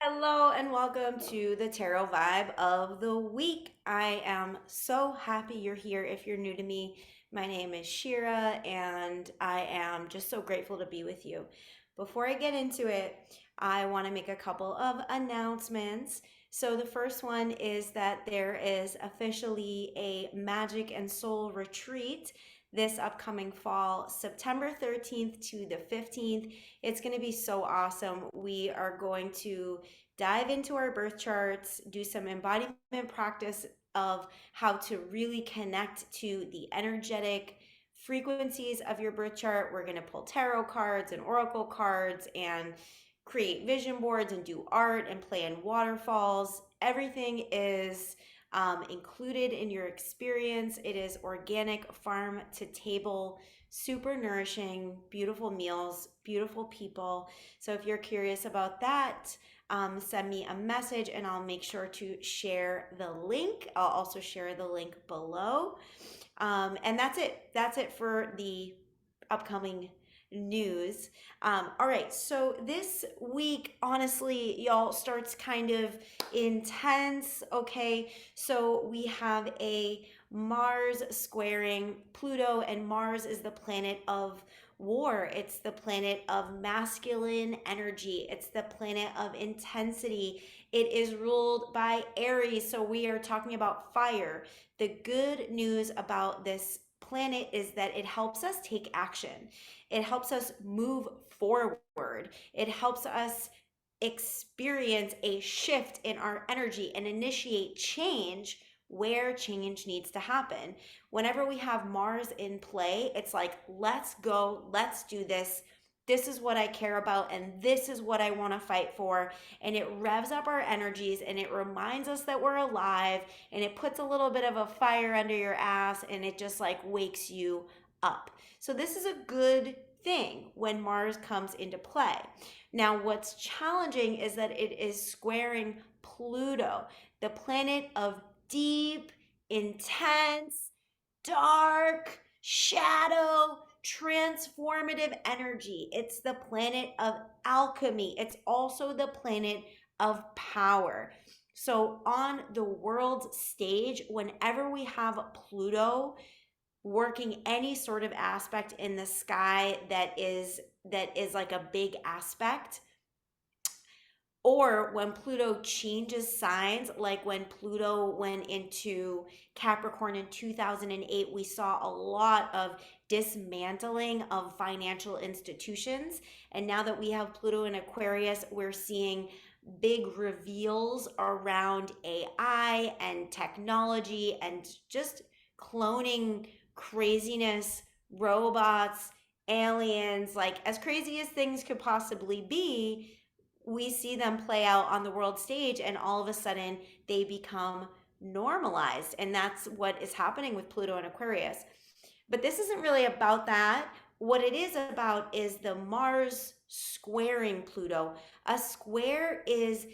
Hello and welcome to the Tarot Vibe of the Week. I am so happy you're here. If you're new to me, my name is Shira and I am just so grateful to be with you. Before I get into it, I want to make a couple of announcements. So, the first one is that there is officially a Magic and Soul retreat this upcoming fall, September 13th to the 15th. It's going to be so awesome. We are going to dive into our birth charts, do some embodiment practice of how to really connect to the energetic frequencies of your birth chart. We're going to pull tarot cards and oracle cards and create vision boards and do art and play in waterfalls. Everything is included in your experience. It is organic, farm to table, super nourishing, beautiful meals, beautiful people. So if you're curious about that, send me a message and I'll make sure to share the link. I'll also share the link below. And that's it. That's it for the upcoming news. All right, so this week, honestly, y'all starts kind of intense. Okay, so we have a Mars squaring Pluto, and Mars is the planet of war. It's the planet of masculine energy. It's the planet of intensity. It is ruled by Aries, so we are talking about fire. The good news about this planet is that it helps us take action. It helps us move forward. It helps us experience a shift in our energy and initiate change where change needs to happen. Whenever we have Mars in play, it's like, let's go, let's do this. This is what I care about, and this is what I want to fight for. And it revs up our energies and it reminds us that we're alive, and it puts a little bit of a fire under your ass, and it just like wakes you up. So, this is a good thing when Mars comes into play. Now, what's challenging is that it is squaring Pluto, the planet of deep, intense, dark, shadow, transformative energy. It's the planet of alchemy. It's also the planet of power. So, on the world stage, whenever we have Pluto working any sort of aspect in the sky that is like a big aspect, or when Pluto changes signs, like when Pluto went into Capricorn in 2008, we saw a lot of dismantling of financial institutions. And now that we have Pluto in Aquarius, we're seeing big reveals around AI and technology and just cloning craziness, robots, aliens, like as crazy as things could possibly be. We see them play out on the world stage, and all of a sudden they become normalized. And that's what is happening with Pluto and Aquarius. But this isn't really about that. What it is about is the Mars squaring Pluto. A square is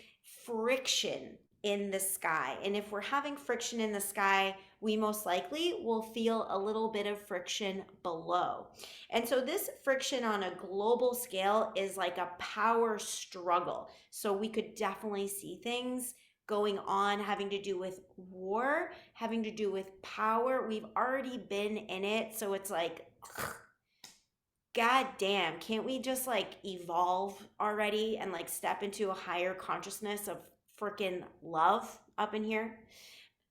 friction in the sky. And if we're having friction in the sky, we most likely will feel a little bit of friction below. And so this friction on a global scale is like a power struggle. So we could definitely see things going on having to do with war, having to do with power. We've already been in it. So it's like, God damn, can't we just like evolve already and like step into a higher consciousness of freaking love up in here?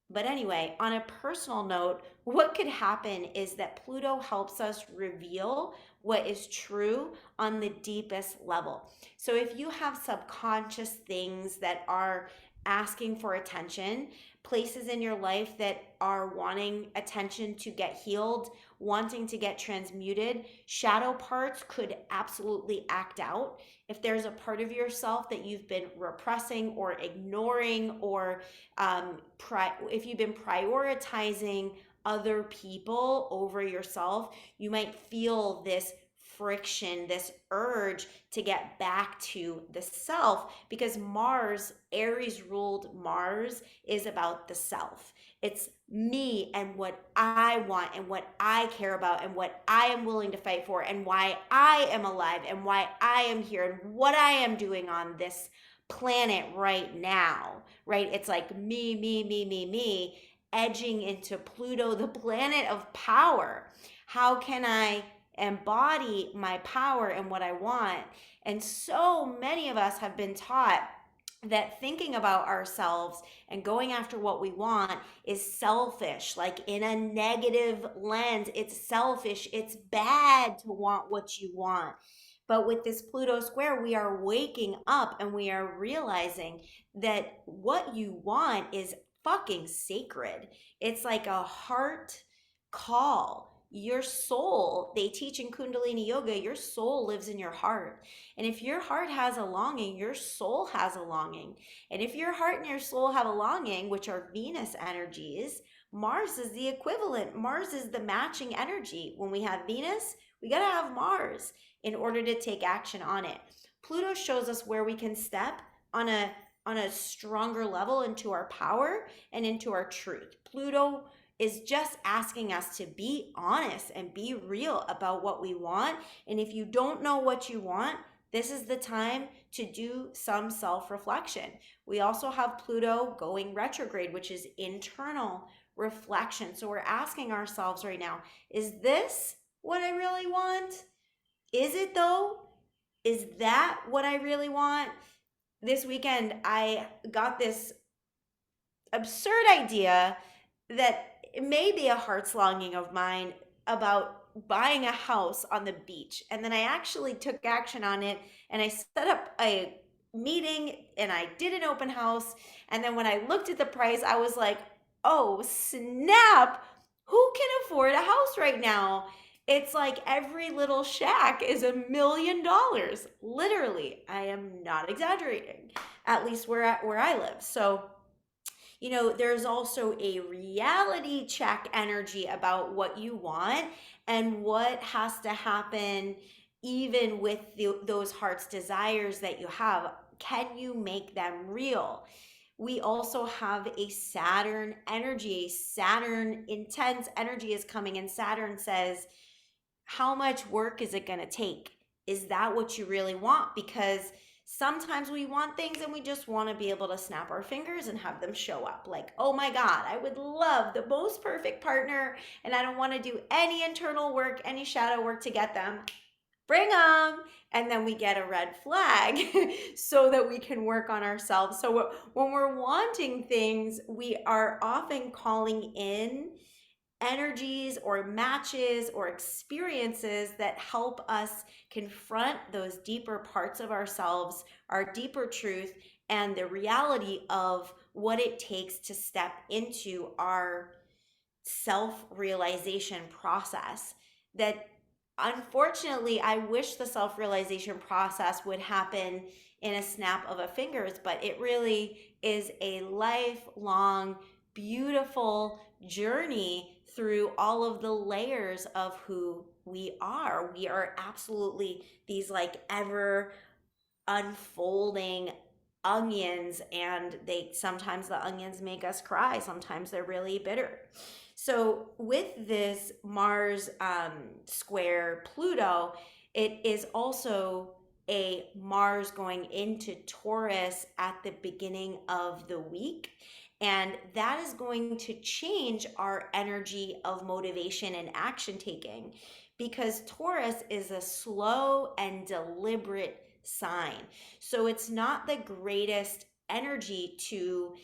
But anyway, on a personal note, what could happen is that Pluto helps us reveal what is true on the deepest level. So if you have subconscious things that are asking for attention, places in your life that are wanting attention to get healed, wanting to get transmuted, shadow parts could absolutely act out. If there's a part of yourself that you've been repressing or ignoring, or if you've been prioritizing other people over yourself, you might feel this friction, this urge to get back to the self, because Mars, Aries ruled Mars, is about the self. It's me and what I want and what I care about and what I am willing to fight for and why I am alive and why I am here and what I am doing on this planet right now, right? It's like me, edging into Pluto, the planet of power. How can I embody my power and what I want? And so many of us have been taught that thinking about ourselves and going after what we want is selfish, like in a negative lens. It's selfish. It's bad to want what you want. But with this Pluto square, we are waking up and we are realizing that what you want is fucking sacred. It's like a heart call. Your soul, they teach in Kundalini Yoga, your soul lives in your heart. And if your heart has a longing, your soul has a longing. And if your heart and your soul have a longing, which are Venus energies, Mars is the equivalent. Mars is the matching energy. When we have Venus, we got to have Mars in order to take action on it. Pluto shows us where we can step on a stronger level into our power and into our truth. Pluto is just asking us to be honest and be real about what we want. And if you don't know what you want, this is the time to do some self-reflection. We also have Pluto going retrograde, which is internal reflection. So we're asking ourselves right now, is this what I really want? Is it though? Is that what I really want? This weekend, I got this absurd idea that it may be a heart's longing of mine about buying a house on the beach. And then I actually took action on it and I set up a meeting and I did an open house. And then when I looked at the price, I was like, oh, snap. Who can afford a house right now? It's like every little shack is $1 million. Literally, I am not exaggerating, at least where I live. So there's also a reality check energy about what you want and what has to happen even with those heart's desires that you have. Can you make them real? We also have a Saturn energy. Saturn intense energy is coming, and Saturn says, how much work is it going to take? Is that what you really want? Because sometimes we want things and we just want to be able to snap our fingers and have them show up. Like, oh my God, I would love the most perfect partner and I don't want to do any internal work, any shadow work to get them. Bring them. And then we get a red flag so that we can work on ourselves. So when we're wanting things, we are often calling in energies or matches or experiences that help us confront those deeper parts of ourselves, our deeper truth, and the reality of what it takes to step into our self-realization process. That unfortunately, I wish the self-realization process would happen in a snap of a fingers, but it really is a lifelong, beautiful journey through all of the layers of who we are. We are absolutely these like ever unfolding onions, and they sometimes the onions make us cry, sometimes they're really bitter. So with this Mars square Pluto, it is also a Mars going into Taurus at the beginning of the week, and that is going to change our energy of motivation and action taking, because Taurus is a slow and deliberate sign. So it's not the greatest energy to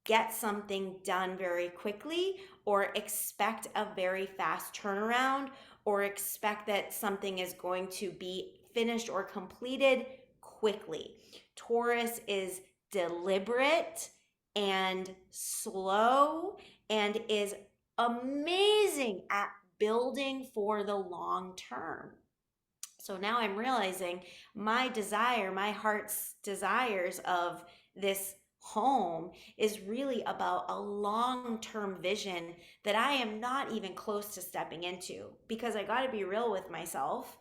get something done very quickly or expect a very fast turnaround or expect that something is going to be finished or completed quickly. Taurus is deliberate and slow and is amazing at building for the long term. So now I'm realizing my desire, my heart's desires of this home is really about a long-term vision that I am not even close to stepping into, because I got to be real with myself.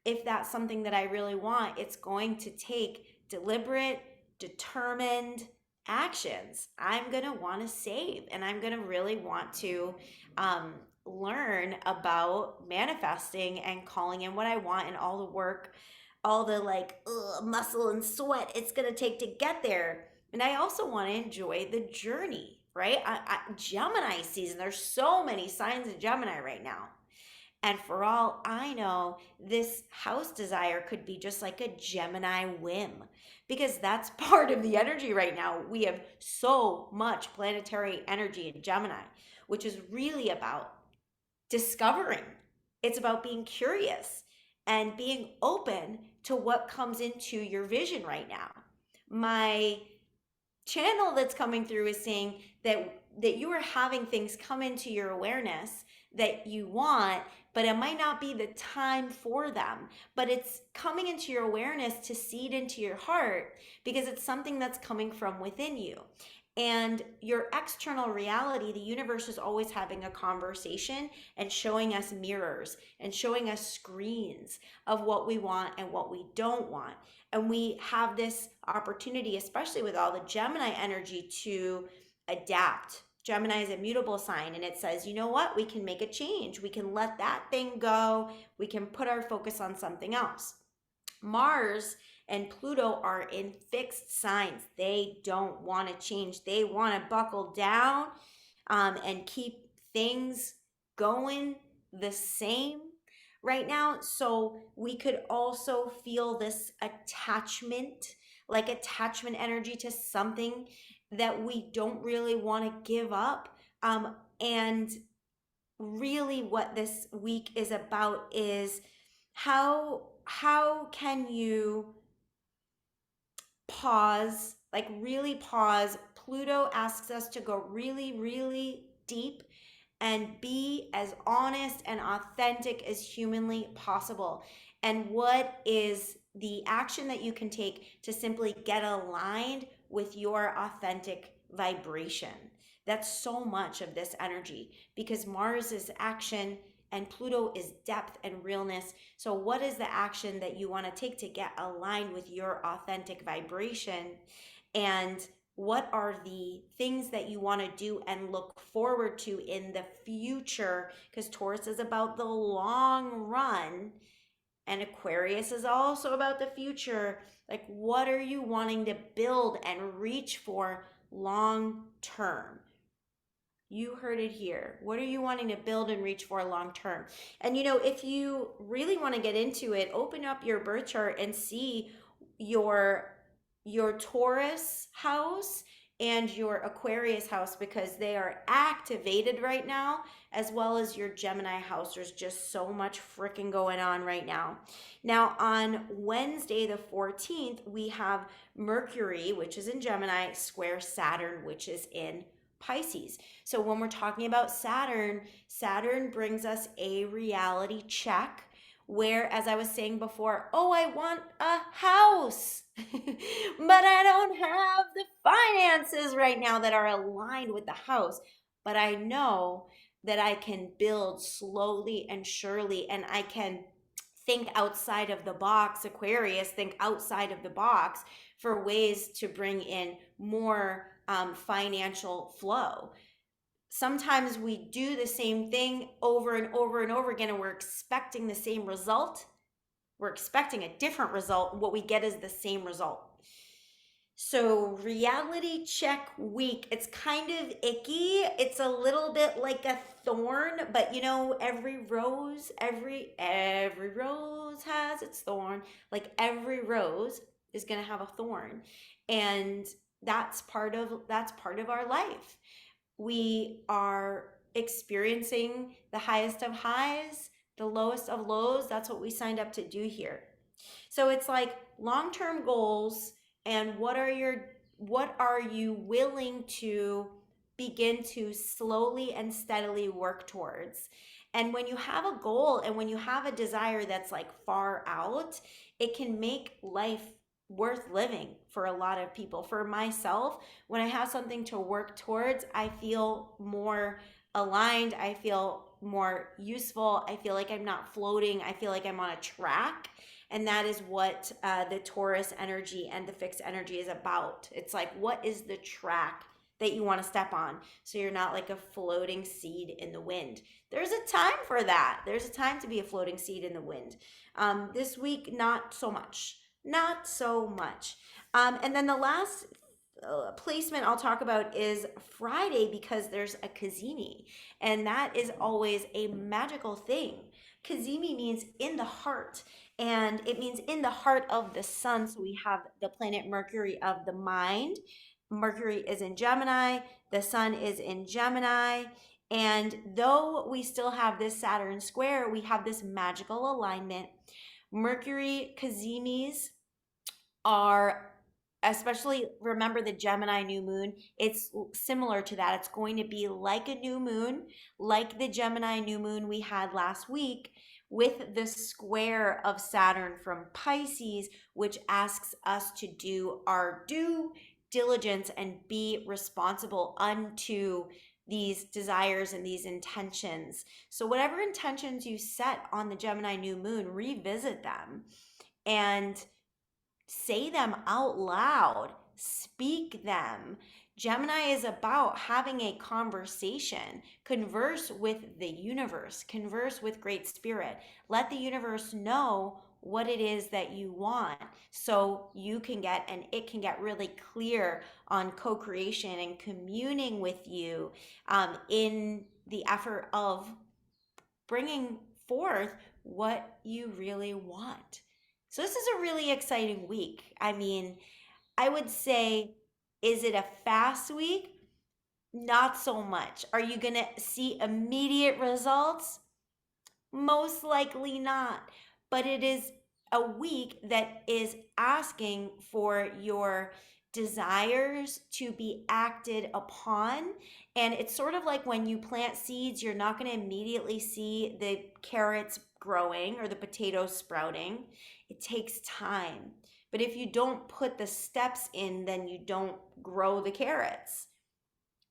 If that's something that I really want, it's going to take deliberate, determined actions. I'm going to want to save, and I'm going to really want to learn about manifesting and calling in what I want and all the work all the like muscle and sweat it's going to take to get there. And I also want to enjoy the journey, right? Gemini season, there's so many signs in Gemini right now. And for all I know, this house desire could be just like a Gemini whim, because that's part of the energy right now. We have so much planetary energy in Gemini, which is really about discovering. It's about being curious and being open to what comes into your vision right now. My channel that's coming through is saying that you are having things come into your awareness that you want, but it might not be the time for them, but it's coming into your awareness to seed into your heart because it's something that's coming from within you. And your external reality, the universe is always having a conversation and showing us mirrors and showing us screens of what we want and what we don't want. And we have this opportunity, especially with all the Gemini energy, to adapt. Gemini is a mutable sign, and it says, you know what? We can make a change. We can let that thing go. We can put our focus on something else. Mars and Pluto are in fixed signs. They don't want to change. They want to buckle down and keep things going the same right now. So we could also feel this attachment, like attachment energy to something that we don't really want to give up. And really what this week is about is how can you pause, like really pause. Pluto asks us to go really, really deep and be as honest and authentic as humanly possible. And what is the action that you can take to simply get aligned with your authentic vibration? That's so much of this energy, because Mars is action and Pluto is depth and realness. So what is the action that you want to take to get aligned with your authentic vibration? And what are the things that you want to do and look forward to in the future? Because Taurus is about the long run and Aquarius is also about the future. Like, what are you wanting to build and reach for long term? You heard it here. What are you wanting to build and reach for long term? And if you really want to get into it, open up your birth chart and see your Taurus house and your Aquarius house, because they are activated right now, as well as your Gemini house. There's just so much freaking going on right now. Now, on Wednesday, the 14th, we have Mercury, which is in Gemini, square Saturn, which is in Pisces. So when we're talking about Saturn, Saturn brings us a reality check where, as I was saying before, oh, I want a house, but I don't have the finances right now that are aligned with the house. But I know that I can build slowly and surely, and I can think outside of the box. Aquarius, think outside of the box for ways to bring in more financial flow. Sometimes we do the same thing over and over and over again, and we're expecting the same result. We're expecting a different result. What we get is the same result. So reality check week, it's kind of icky. It's a little bit like a thorn, but every rose has its thorn. Like every rose is going to have a thorn. And that's part of our life. We are experiencing the highest of highs, the lowest of lows. That's what we signed up to do here. So it's like long-term goals, and what are you willing to begin to slowly and steadily work towards? And when you have a goal and when you have a desire that's like far out, it can make life worth living for a lot of people. For myself, when I have something to work towards, I feel more aligned. I feel more useful. I feel like I'm not floating. I feel like I'm on a track. And that is what the Taurus energy and the fixed energy is about. It's like, what is the track that you want to step on, so you're not like a floating seed in the wind. There's a time for that. There's a time to be a floating seed in the wind. This week, not so much. Not so much. And then the last placement I'll talk about is Friday, because there's a Cazimi, and that is always a magical thing. Cazimi means in the heart, and it means in the heart of the sun. So we have the planet Mercury of the mind. Mercury is in Gemini, the sun is in Gemini. And though we still have this Saturn square, we have this magical alignment. Mercury Cazimis are, especially remember the Gemini new moon, it's similar to that. It's going to be like a new moon, like the Gemini new moon we had last week, with the square of Saturn from Pisces, which asks us to do our due diligence and be responsible unto these desires and these intentions. So whatever intentions you set on the Gemini new moon, revisit them and say them out loud, speak them. Gemini is about having a conversation. Converse with the universe, converse with Great Spirit. Let the universe know what it is that you want, so you can get, and it can get really clear on co-creation and communing with you in the effort of bringing forth what you really want. So this is a really exciting week. I mean, I would say, is it a fast week? Not so much. Are you going to see immediate results? Most likely not. But it is a week that is asking for your desires to be acted upon. And it's sort of like when you plant seeds, you're not going to immediately see the carrots growing or the potatoes sprouting. It takes time. But if you don't put the steps in, then you don't grow the carrots.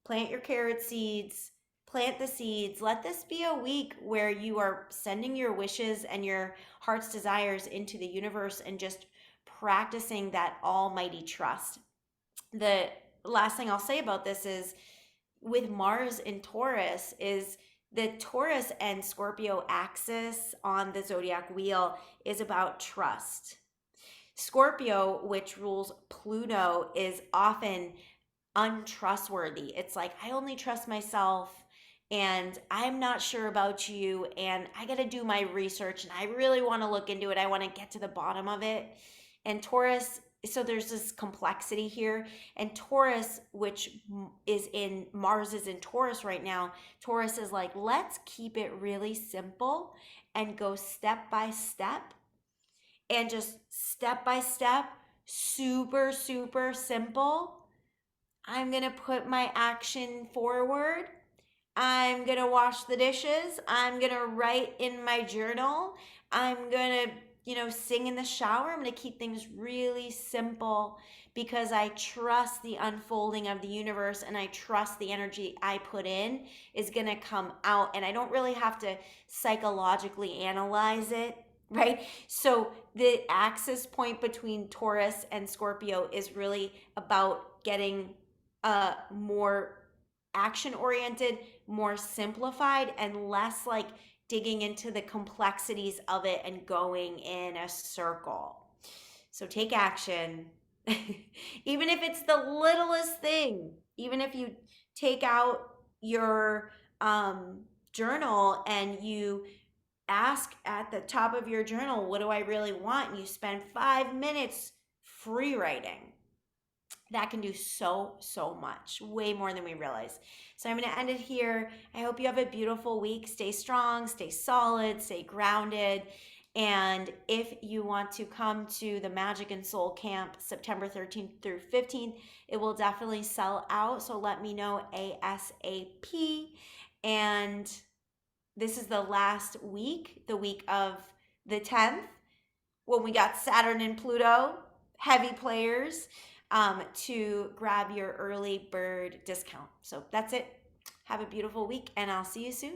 Plant your carrot seeds, plant the seeds. Let this be a week where you are sending your wishes and your heart's desires into the universe and just practicing that almighty trust. The last thing I'll say about this is, with Mars in Taurus, is the Taurus and Scorpio axis on the zodiac wheel is about trust. Scorpio, which rules Pluto, is often untrustworthy. It's like, I only trust myself, and I'm not sure about you, and I got to do my research, and I really want to look into it. I want to get to the bottom of it. And Taurus, so there's this complexity here. And Taurus, which is in Mars is in Taurus right now, Taurus is like, let's keep it really simple and go step by step, and just step by step, super, super simple. I'm going to put my action forward. I'm going to wash the dishes. I'm going to write in my journal. I'm going to, sing in the shower. I'm going to keep things really simple, because I trust the unfolding of the universe, and I trust the energy I put in is going to come out, and I don't really have to psychologically analyze it, right? So the axis point between Taurus and Scorpio is really about getting more action oriented, more simplified, and less like digging into the complexities of it and going in a circle. So take action. Even if it's the littlest thing, even if you take out your journal and you ask at the top of your journal, what do I really want? And you spend 5 minutes free writing. That can do so, so much, way more than we realize. So I'm going to end it here. I hope you have a beautiful week. Stay strong, stay solid, stay grounded. And if you want to come to the Magic and Soul Camp September 13th through 15th, it will definitely sell out. So let me know ASAP. And this is the last week, the week of the 10th, when we got Saturn and Pluto, heavy players, to grab your early bird discount. So that's it. Have a beautiful week, and I'll see you soon.